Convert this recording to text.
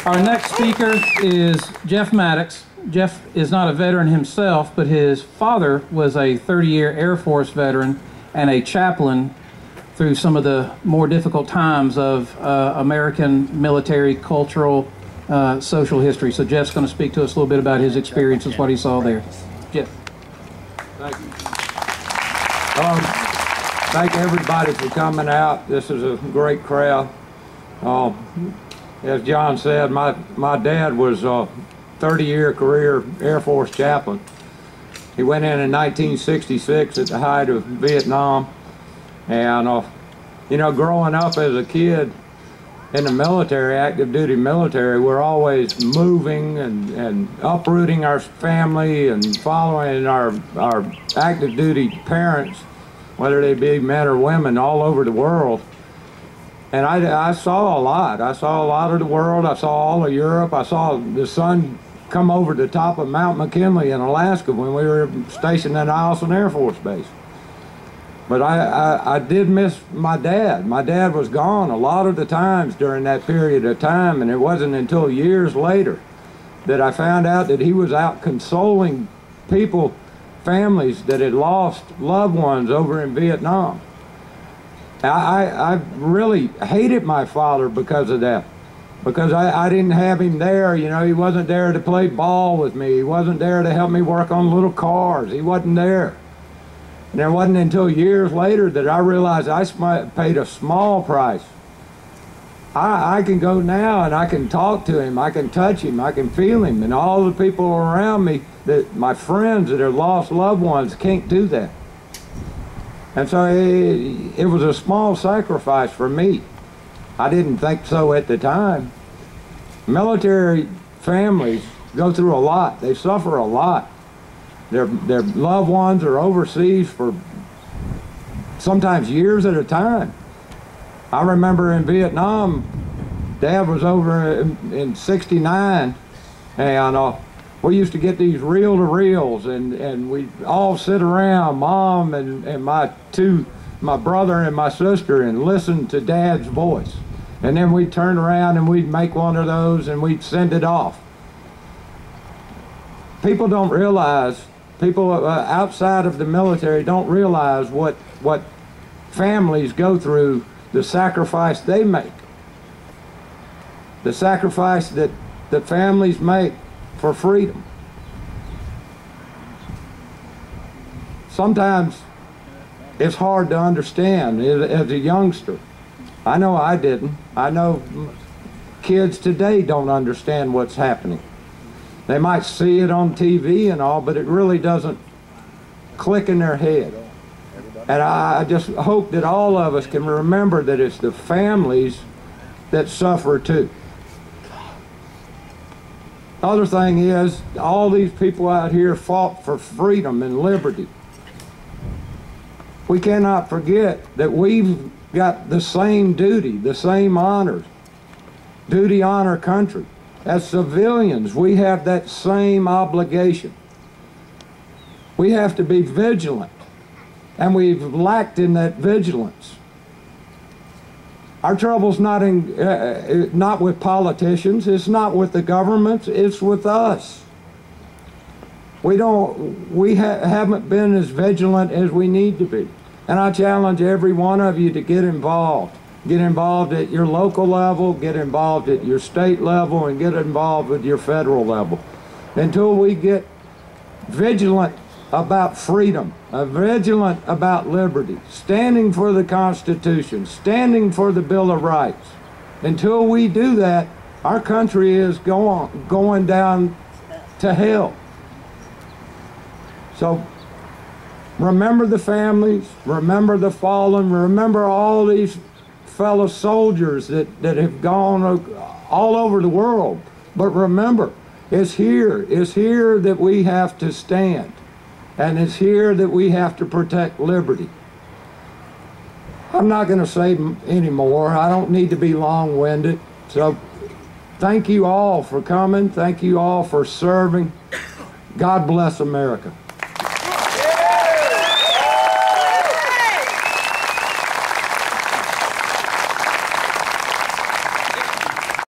Our next speaker is Jeff Mattox. Jeff is not a veteran himself, but his father was a 30-year Air Force veteran and a chaplain through some of the more difficult times of American military, cultural, social history. So Jeff's going to speak to us a little bit about his experiences, what he saw there. Jeff. Thank you. Thank everybody for coming out. This is a great crowd. As John said, my dad was a 30-year career Air Force chaplain. He went in 1966 at the height of Vietnam. And, you know, growing up as a kid in the military, active duty military, we're always moving and uprooting our family and following our active duty parents, whether they be men or women, all over the world. And I saw a lot. I saw a lot of the world. I saw all of Europe. I saw the sun come over the top of Mount McKinley in Alaska when we were stationed at Eielson Air Force Base. But I did miss my dad. My dad was gone a lot of the times during that period of time, and it wasn't until years later that I found out that he was out consoling people, families that had lost loved ones over in Vietnam. I really hated my father because of that, because I didn't have him there. You know, he wasn't there to play ball with me. He wasn't there to help me work on little cars. He wasn't there. And it wasn't until years later that I realized I paid a small price. I can go now and I can talk to him, I can touch him, I can feel him, and all the people around me, that my friends that have lost loved ones, can't do that. And so it was a small sacrifice for me. I didn't think so at the time. Military families go through a lot. They suffer a lot. Their loved ones are overseas for sometimes years at a time. I remember in Vietnam, Dad was over in '69, and we used to get these reel-to-reels, and we'd all sit around, Mom and my brother and my sister, and listen to Dad's voice. And then we'd turn around and we'd make one of those and we'd send it off. People don't realize, people outside of the military don't realize what families go through, the sacrifice they make. The sacrifice that the families make for freedom. Sometimes it's hard to understand as a youngster. I know I didn't. I know kids today don't understand what's happening. They might see it on TV and all, but it really doesn't click in their head. And I just hope that all of us can remember that it's the families that suffer too. Other thing is, all these people out here fought for freedom and liberty. We cannot forget that we've got the same duty, the same honors. Duty, honor, country. As civilians, we have that same obligation. We have to be vigilant, and we've lacked in that vigilance. Our trouble's not with politicians, it's not with the governments, it's with us. We haven't been as vigilant as we need to be. And I challenge every one of you to get involved. Get involved at your local level, get involved at your state level, and get involved at your federal level. Until we get vigilant about freedom, vigilant about liberty, standing for the Constitution, standing for the Bill of Rights. Until we do that, our country is going down to hell. So remember the families, remember the fallen, remember all these fellow soldiers that have gone all over the world. But remember, it's here that we have to stand. And it's here that we have to protect liberty. I'm not going to say any more. I don't need to be long-winded. So thank you all for coming. Thank you all for serving. God bless America.